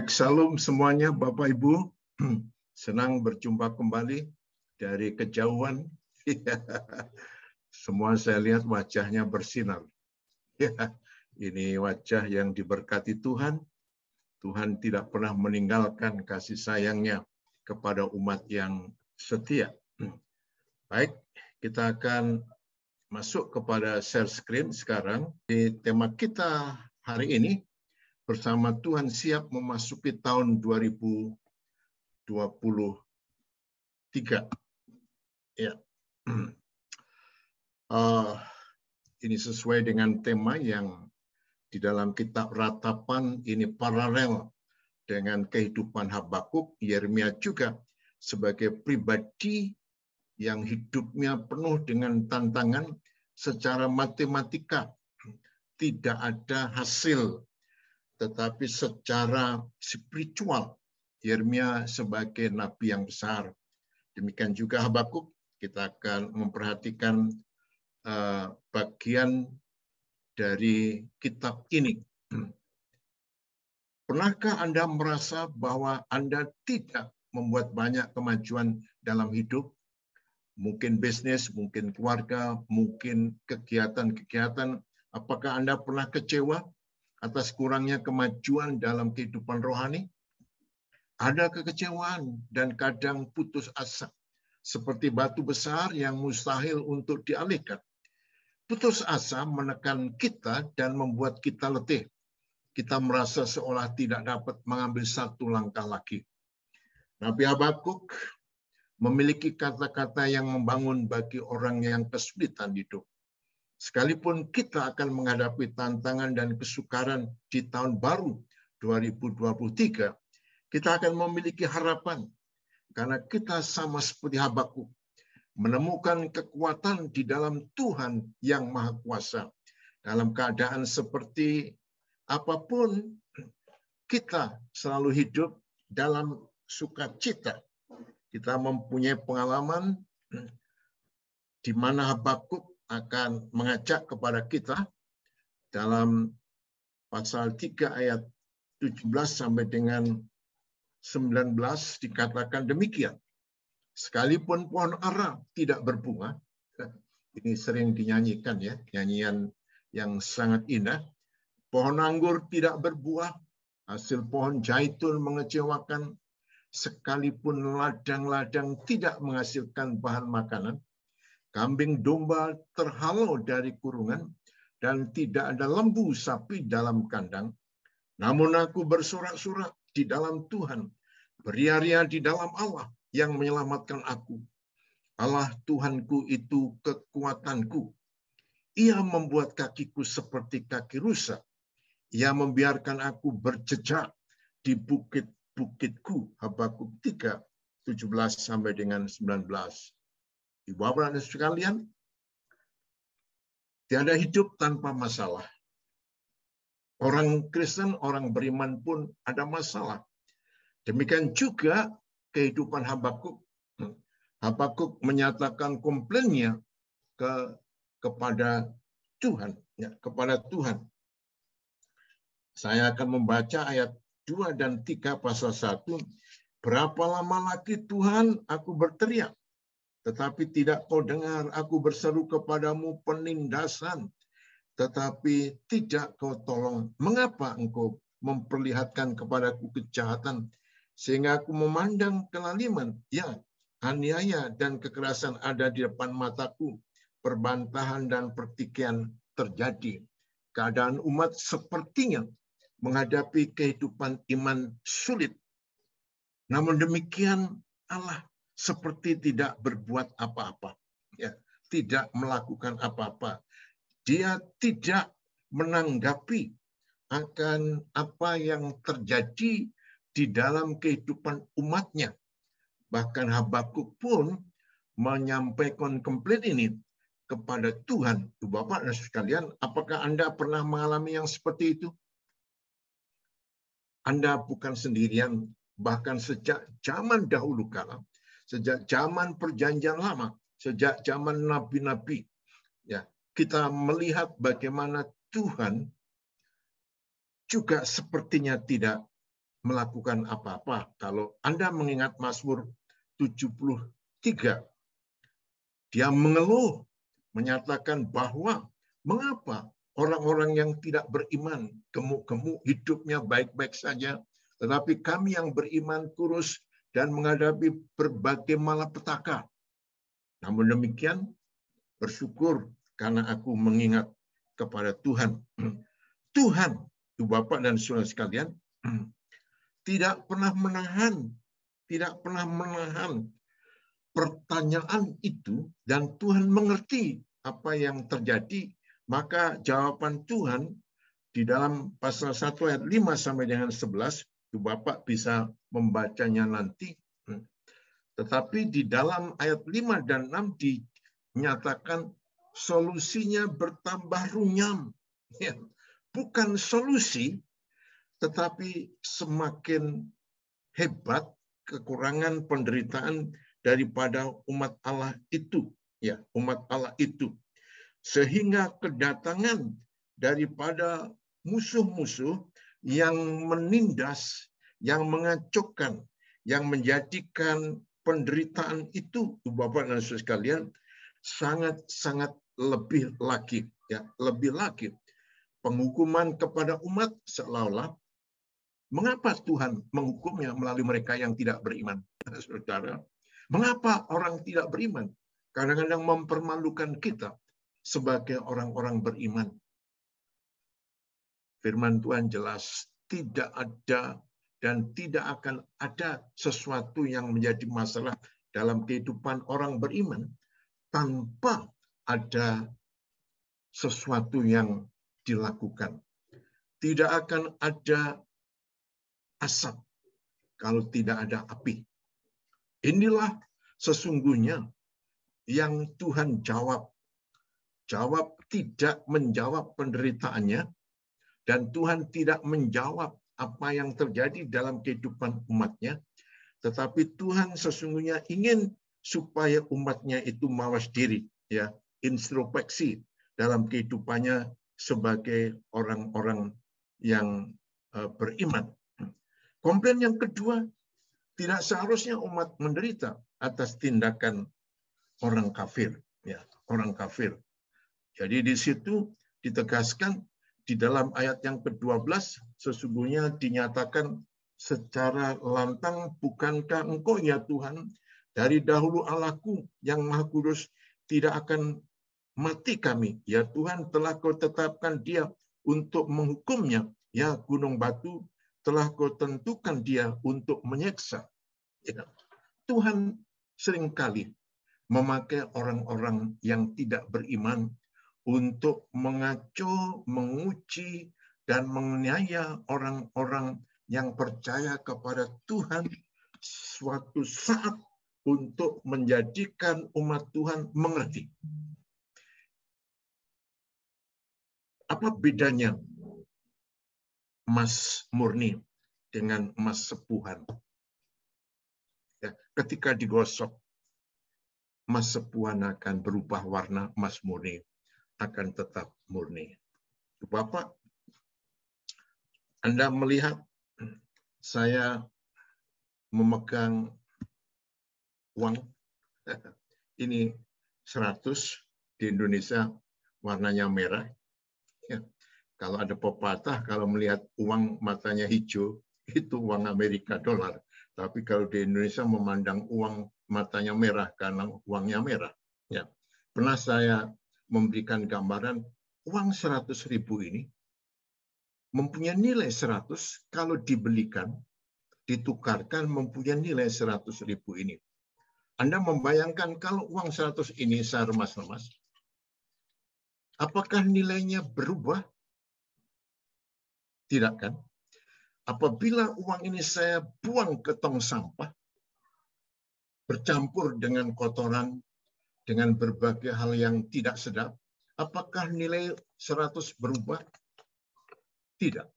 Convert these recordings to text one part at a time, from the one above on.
Baik, salam semuanya Bapak Ibu. Senang berjumpa kembali dari kejauhan. Semua saya lihat wajahnya bersinar. Ini wajah yang diberkati Tuhan. Tuhan tidak pernah meninggalkan kasih sayangnya kepada umat yang setia. Baik, kita akan masuk kepada share screen sekarang. Di tema kita hari ini, bersama Tuhan siap memasuki tahun 2023. Ya. Ini sesuai dengan tema yang di dalam kitab Ratapan, ini paralel dengan kehidupan Habakuk. Yeremia juga sebagai pribadi yang hidupnya penuh dengan tantangan secara matematika. Tidak ada hasil, tetapi secara spiritual, Yeremia sebagai nabi yang besar. Demikian juga Habakuk, kita akan memperhatikan bagian dari kitab ini. Pernahkah Anda merasa bahwa Anda tidak membuat banyak kemajuan dalam hidup? Mungkin bisnis, mungkin keluarga, mungkin kegiatan-kegiatan. Apakah Anda pernah kecewa atas kurangnya kemajuan dalam kehidupan rohani? Ada kekecewaan dan kadang putus asa, seperti batu besar yang mustahil untuk dialihkan. Putus asa menekan kita dan membuat kita letih. Kita merasa seolah tidak dapat mengambil satu langkah lagi. Nabi Habakuk memiliki kata-kata yang membangun bagi orang yang kesulitan hidup. Sekalipun kita akan menghadapi tantangan dan kesukaran di tahun baru 2023, kita akan memiliki harapan karena kita sama seperti Habakuk menemukan kekuatan di dalam Tuhan yang Maha Kuasa. Dalam keadaan seperti apapun, kita selalu hidup dalam sukacita. Kita mempunyai pengalaman di mana Habakuk akan mengajak kepada kita dalam pasal 3 ayat 17 sampai dengan 19 dikatakan demikian. Sekalipun pohon ara tidak berbunga, ini sering dinyanyikan ya, nyanyian yang sangat indah. Pohon anggur tidak berbuah, hasil pohon zaitun mengecewakan, sekalipun ladang-ladang tidak menghasilkan bahan makanan, kambing domba terhalau dari kurungan, dan tidak ada lembu sapi dalam kandang. Namun aku bersorak-sorak di dalam Tuhan, beria-ria di dalam Allah yang menyelamatkan aku. Allah Tuhanku itu kekuatanku. Ia membuat kakiku seperti kaki rusa. Ia membiarkan aku berjejak di bukit-bukitku. Habakuk 3, 17 sampai dengan 19. Bapak dan sekalian, tiada hidup tanpa masalah. Orang Kristen, orang beriman pun ada masalah. Demikian juga kehidupan Habakuk. Habakuk menyatakan komplainnya kepada Tuhan, ya, kepada Tuhan. Saya akan membaca ayat 2 dan 3 pasal 1. Berapa lama lagi Tuhan aku berteriak, tetapi tidak kau dengar, aku berseru kepadamu penindasan, tetapi tidak kau tolong. Mengapa engkau memperlihatkan kepadaku kejahatan, sehingga aku memandang kelaliman? Ya, aniaya dan kekerasan ada di depan mataku, perbantahan dan pertikaian terjadi. Keadaan umat sepertinya menghadapi kehidupan iman sulit. Namun demikian Allah seperti tidak berbuat apa-apa, ya, tidak melakukan apa-apa. Dia tidak menanggapi akan apa yang terjadi di dalam kehidupan umatnya. Bahkan Habakuk pun menyampaikan komplain ini kepada Tuhan. Bapak dan sekalian, apakah Anda pernah mengalami yang seperti itu? Anda bukan sendirian, bahkan sejak zaman dahulu kala, sejak zaman perjanjian lama, sejak zaman nabi-nabi, ya, kita melihat bagaimana Tuhan juga sepertinya tidak melakukan apa-apa. Kalau Anda mengingat Mazmur 73, dia mengeluh, menyatakan bahwa mengapa orang-orang yang tidak beriman, gemuk-gemuk hidupnya baik-baik saja, tetapi kami yang beriman kurus dan menghadapi berbagai malapetaka. Namun demikian, bersyukur karena aku mengingat kepada Tuhan. Tuhan, itu Bapak dan Saudara sekalian, tidak pernah menahan pertanyaan itu, dan Tuhan mengerti apa yang terjadi. Maka jawaban Tuhan di dalam pasal 1 ayat 5 sampai dengan 11, itu Bapak bisa membacanya nanti. Tetapi di dalam ayat 5 dan 6 dinyatakan solusinya bertambah runyam. Bukan solusi, tetapi semakin hebat kekurangan penderitaan daripada umat Allah itu, ya, umat Allah itu, sehingga kedatangan daripada musuh-musuh yang menindas, yang mengacaukan, yang menjadikan penderitaan itu, Bapak dan Saudara sekalian, sangat-sangat lebih lagi, ya, lebih lagi penghukuman kepada umat, seolah-olah mengapa Tuhan menghukumnya melalui mereka yang tidak beriman. Saudara, mengapa orang tidak beriman? Kadang-kadang mempermalukan kita sebagai orang-orang beriman. Firman Tuhan jelas, tidak ada dan tidak akan ada sesuatu yang menjadi masalah dalam kehidupan orang beriman tanpa ada sesuatu yang dilakukan. Tidak akan ada asap kalau tidak ada api. Inilah sesungguhnya yang Tuhan jawab. Jawab tidak menjawab penderitaannya, dan Tuhan tidak menjawab apa yang terjadi dalam kehidupan umatnya, tetapi Tuhan sesungguhnya ingin supaya umatnya itu mawas diri, ya, introspeksi dalam kehidupannya sebagai orang-orang yang beriman. Komplain yang kedua, tidak seharusnya umat menderita atas tindakan orang kafir, ya, orang kafir. Jadi di situ ditegaskan di dalam ayat yang ke-12, sesungguhnya dinyatakan secara lantang, bukankah engkau ya Tuhan dari dahulu Allahku yang Maha Kudus tidak akan mati kami. Ya Tuhan, telah kau tetapkan dia untuk menghukumnya. Ya gunung batu, telah kau tentukan dia untuk menyiksa. Ya. Tuhan seringkali memakai orang-orang yang tidak beriman untuk mengacau, menguji, dan menganiaya orang-orang yang percaya kepada Tuhan suatu saat untuk menjadikan umat Tuhan mengerti. Apa bedanya emas murni dengan emas sepuhan? Ya, ketika digosok, emas sepuhan akan berubah warna, emas murni akan tetap murni. Bapak, Anda melihat saya memegang uang, ini 100, di Indonesia warnanya merah. Ya. Kalau ada pepatah, kalau melihat uang matanya hijau, itu uang Amerika dolar. Tapi kalau di Indonesia memandang uang matanya merah karena uangnya merah. Ya. Pernah saya memberikan gambaran, uang 100.000 ini mempunyai nilai 100 kalau dibelikan, ditukarkan mempunyai nilai 100.000 ini. Anda membayangkan kalau uang 100 ini saya remas-remas, apakah nilainya berubah? Tidak kan? Apabila uang ini saya buang ke tong sampah, bercampur dengan kotoran, dengan berbagai hal yang tidak sedap, apakah nilai 100 berubah? Tidak.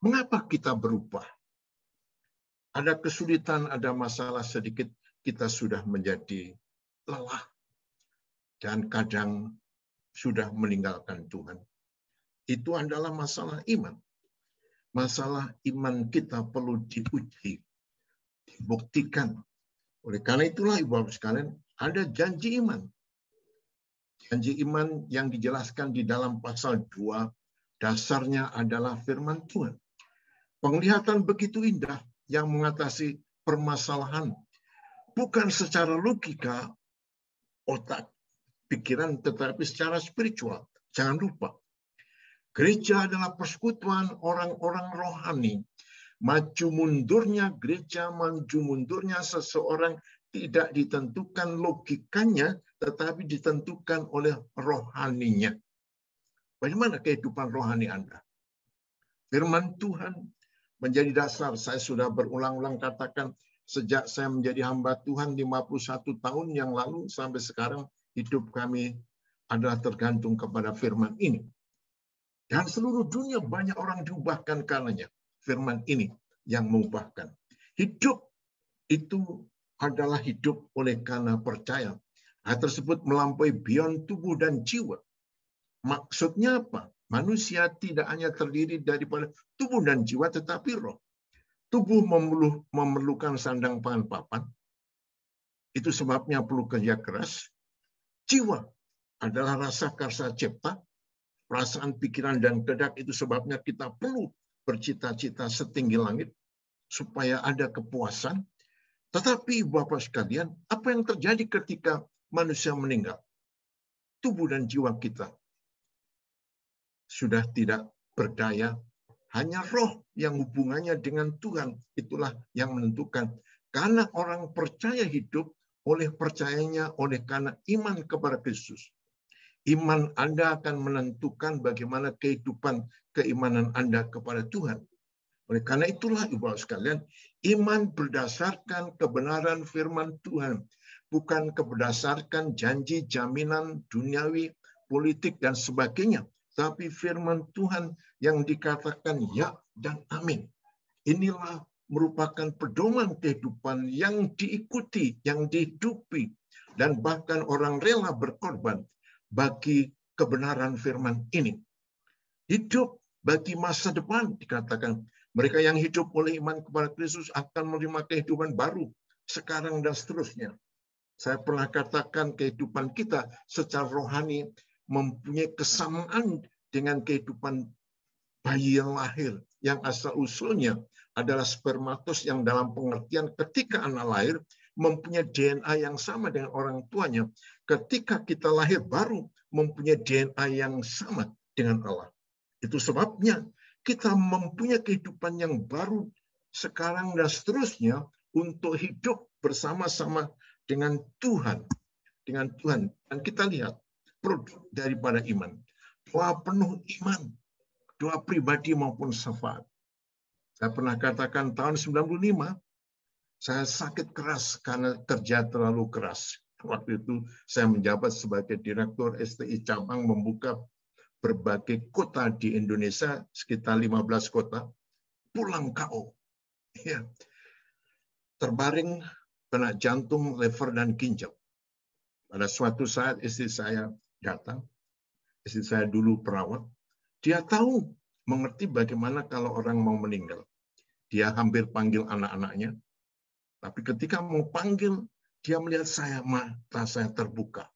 Mengapa kita berubah? Ada kesulitan, ada masalah sedikit, kita sudah menjadi lelah. Dan kadang sudah meninggalkan Tuhan. Itu adalah masalah iman. masalah iman kita perlu diuji, dibuktikan. Oleh karena itulah Ibu Bapak sekalian, ada janji iman. Janji iman yang dijelaskan di dalam pasal 2, dasarnya adalah firman Tuhan. Penglihatan begitu indah yang mengatasi permasalahan, bukan secara logika, otak, pikiran, tetapi secara spiritual. Jangan lupa, gereja adalah persekutuan orang-orang rohani. Maju mundurnya gereja, maju mundurnya seseorang tidak ditentukan logikanya, tetapi ditentukan oleh rohaninya. Bagaimana kehidupan rohani Anda? Firman Tuhan menjadi dasar. Saya sudah berulang-ulang katakan, sejak saya menjadi hamba Tuhan 51 tahun yang lalu sampai sekarang, hidup kami adalah tergantung kepada firman ini. Dan seluruh dunia banyak orang diubahkan karenanya. Firman ini yang mengubahkan. Hidup itu adalah hidup oleh karena percaya. Hal tersebut melampaui beyond tubuh dan jiwa. Maksudnya apa? Manusia tidak hanya terdiri daripada tubuh dan jiwa, tetapi roh. Tubuh memerlukan sandang pangan papan. Itu sebabnya perlu kerja keras. Jiwa adalah rasa karsa cipta. Perasaan, pikiran, dan kehendak itu sebabnya kita perlu bercita-cita setinggi langit supaya ada kepuasan. Tetapi Bapak sekalian, apa yang terjadi ketika manusia meninggal? Tubuh dan jiwa kita sudah tidak berdaya. Hanya roh yang hubungannya dengan Tuhan, itulah yang menentukan. Karena orang percaya hidup oleh percayanya, oleh karena iman kepada Kristus. Iman Anda akan menentukan bagaimana kehidupan keimanan Anda kepada Tuhan. Oleh karena itulah Ibu Bapak sekalian, iman berdasarkan kebenaran firman Tuhan, bukan berdasarkan janji, jaminan duniawi, politik, dan sebagainya. Tapi firman Tuhan yang dikatakan ya dan amin. Inilah merupakan pedoman kehidupan yang diikuti, yang dihidupi, dan bahkan orang rela berkorban bagi kebenaran firman ini. Hidup bagi masa depan, dikatakan mereka yang hidup oleh iman kepada Kristus akan menerima kehidupan baru sekarang dan seterusnya. Saya pernah katakan kehidupan kita secara rohani mempunyai kesamaan dengan kehidupan bayi yang lahir, yang asal-usulnya adalah spermatos, yang dalam pengertian ketika anak lahir mempunyai DNA yang sama dengan orang tuanya. Ketika kita lahir baru mempunyai DNA yang sama dengan Allah. Itu sebabnya kita mempunyai kehidupan yang baru sekarang dan seterusnya untuk hidup bersama-sama dengan Tuhan. Dengan Tuhan. Dan kita lihat produk daripada iman. Doa penuh iman. Doa pribadi maupun syafaat. Saya pernah katakan tahun 95, saya sakit keras karena kerja terlalu keras. Waktu itu saya menjabat sebagai Direktur STI Cabang, membuka berbagai kota di Indonesia, sekitar 15 kota. Pulang KO. Ya. Terbaring kena jantung, lever, dan ginjal. Pada suatu saat istri saya datang. Istri saya dulu perawat. Dia tahu, mengerti bagaimana kalau orang mau meninggal. Dia hampir panggil anak-anaknya. Tapi ketika mau panggil, dia melihat saya, mata saya terbuka.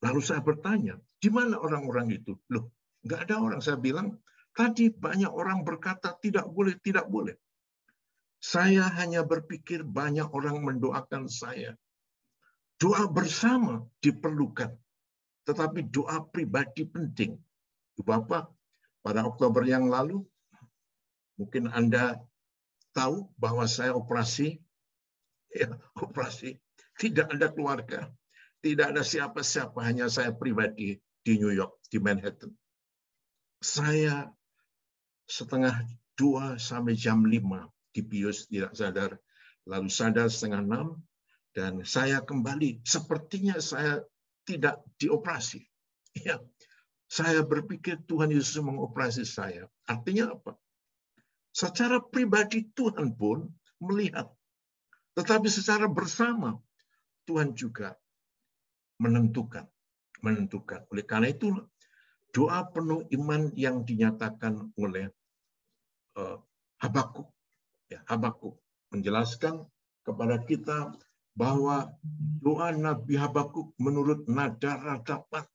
Lalu saya bertanya, di mana orang-orang itu? Loh, nggak ada orang. Saya bilang, tadi banyak orang berkata tidak boleh, tidak boleh. Saya hanya berpikir banyak orang mendoakan saya. Doa bersama diperlukan. Tetapi doa pribadi penting. Bapak, pada Oktober yang lalu, mungkin Anda tahu bahwa saya operasi. Ya, operasi. Tidak ada keluarga. Tidak ada siapa-siapa, hanya saya pribadi di New York, di Manhattan. Saya setengah 2 sampai jam 5 dibius, tidak sadar. Lalu sadar setengah 6, dan saya kembali. Sepertinya saya tidak dioperasi. Ya, saya berpikir Tuhan Yesus mengoperasi saya. Artinya apa? Secara pribadi Tuhan pun melihat. Tetapi secara bersama Tuhan juga menentukan. Oleh karena itu, doa penuh iman yang dinyatakan oleh Habakuk. Ya, Habakuk menjelaskan kepada kita bahwa doa Nabi Habakuk menurut nada ratapan.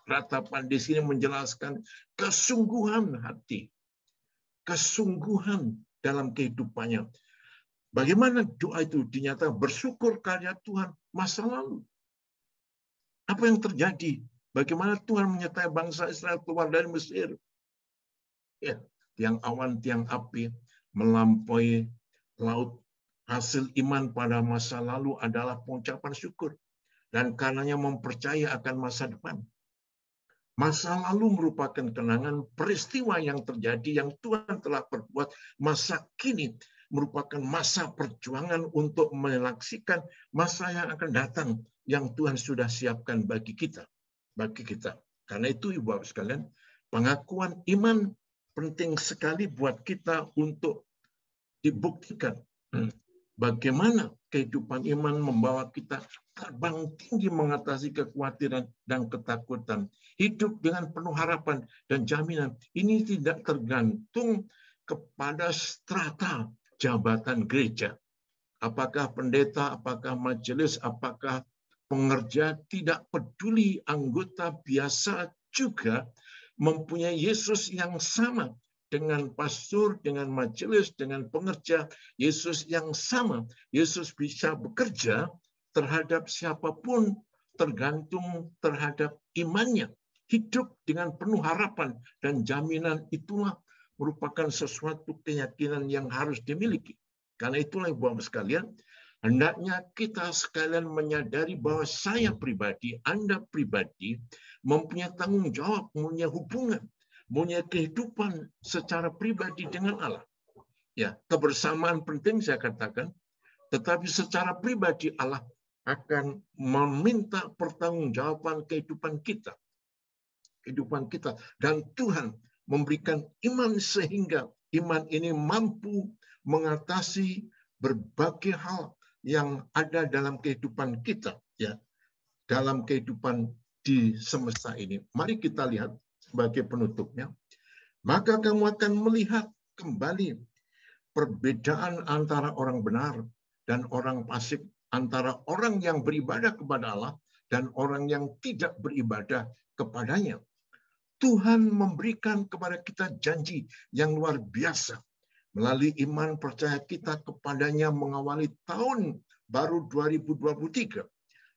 Ratapan di sini menjelaskan kesungguhan hati, kesungguhan dalam kehidupannya. Bagaimana doa itu dinyatakan bersyukur karya Tuhan masa lalu. Apa yang terjadi? Bagaimana Tuhan menyertai bangsa Israel keluar dari Mesir? Ya, tiang awan, tiang api melampaui laut. Hasil iman pada masa lalu adalah pengucapan syukur. Dan karenanya mempercaya akan masa depan. Masa lalu merupakan kenangan peristiwa yang terjadi yang Tuhan telah perbuat. Masa kini merupakan masa perjuangan untuk menyaksikan masa yang akan datang yang Tuhan sudah siapkan bagi kita. Karena itu Ibu Bapak sekalian, pengakuan iman penting sekali buat kita untuk dibuktikan. Bagaimana kehidupan iman membawa kita terbang tinggi mengatasi kekhawatiran dan ketakutan. Hidup dengan penuh harapan dan jaminan. Ini tidak tergantung kepada strata jabatan gereja. Apakah pendeta, apakah majelis, apakah pengerja, tidak peduli, anggota biasa juga mempunyai Yesus yang sama. Dengan pastor, dengan majelis, dengan pengerja, Yesus yang sama. Yesus bisa bekerja terhadap siapapun tergantung terhadap imannya. Hidup dengan penuh harapan dan jaminan itulah merupakan sesuatu keyakinan yang harus dimiliki. Karena itulah Ibu Bapak sekalian, hendaknya kita sekalian menyadari bahwa saya pribadi, Anda pribadi, mempunyai tanggung jawab, mempunyai hubungan, mempunyai kehidupan secara pribadi dengan Allah. Ya, kebersamaan penting saya katakan, tetapi secara pribadi Allah akan meminta pertanggungjawaban kehidupan kita. Dan Tuhan memberikan iman sehingga iman ini mampu mengatasi berbagai hal yang ada dalam kehidupan kita, ya, dalam kehidupan di semesta ini. Mari kita lihat sebagai penutupnya, maka kamu akan melihat kembali perbedaan antara orang benar dan orang fasik, antara orang yang beribadah kepada Allah dan orang yang tidak beribadah kepadanya. Tuhan memberikan kepada kita janji yang luar biasa. Melalui iman percaya kita kepadanya mengawali tahun baru 2023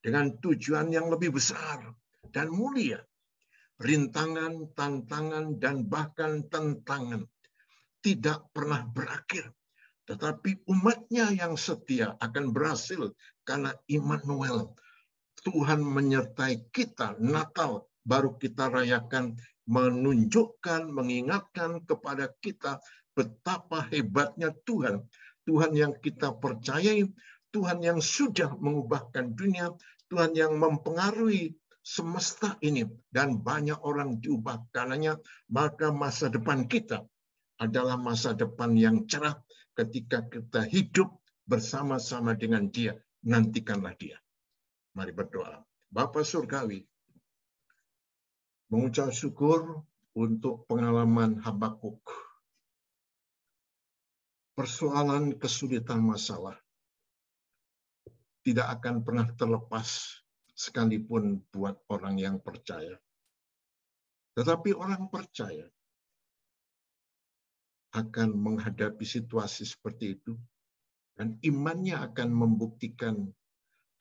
dengan tujuan yang lebih besar dan mulia. Rintangan, tantangan, dan bahkan tentangan tidak pernah berakhir. Tetapi umatnya yang setia akan berhasil karena Immanuel. Tuhan menyertai kita. Natal baru kita rayakan, menunjukkan, mengingatkan kepada kita betapa hebatnya Tuhan. Tuhan yang kita percayai, Tuhan yang sudah mengubahkan dunia, Tuhan yang mempengaruhi semesta ini, dan banyak orang diubah karenanya. Maka masa depan kita adalah masa depan yang cerah ketika kita hidup bersama-sama dengan Dia. Nantikanlah Dia. Mari berdoa. Bapa Surgawi, mengucap syukur untuk pengalaman Habakuk. Persoalan kesulitan masalah tidak akan pernah terlepas sekalipun buat orang yang percaya. Tetapi orang percaya akan menghadapi situasi seperti itu, dan imannya akan membuktikan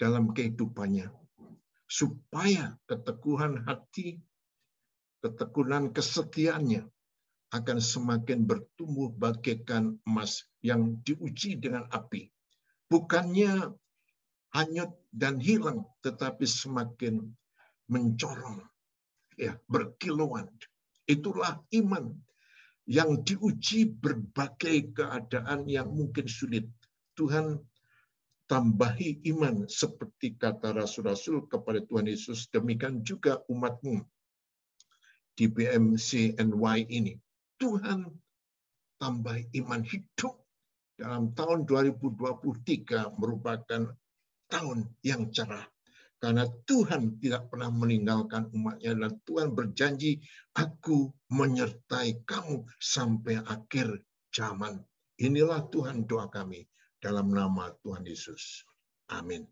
dalam kehidupannya, supaya keteguhan hati, ketekunan kesetiaannya akan semakin bertumbuh bagaikan emas yang diuji dengan api. Bukannya hanyut dan hilang, tetapi semakin mencorong, ya, berkilauan. Itulah iman yang diuji berbagai keadaan yang mungkin sulit. Tuhan tambahi iman seperti kata Rasul-Rasul kepada Tuhan Yesus, demikian juga umatmu di BMCNY ini. Tuhan tambah iman hidup dalam tahun 2023 merupakan tahun yang cerah. Karena Tuhan tidak pernah meninggalkan umatnya, dan Tuhan berjanji, aku menyertai kamu sampai akhir zaman. Inilah Tuhan doa kami dalam nama Tuhan Yesus. Amin.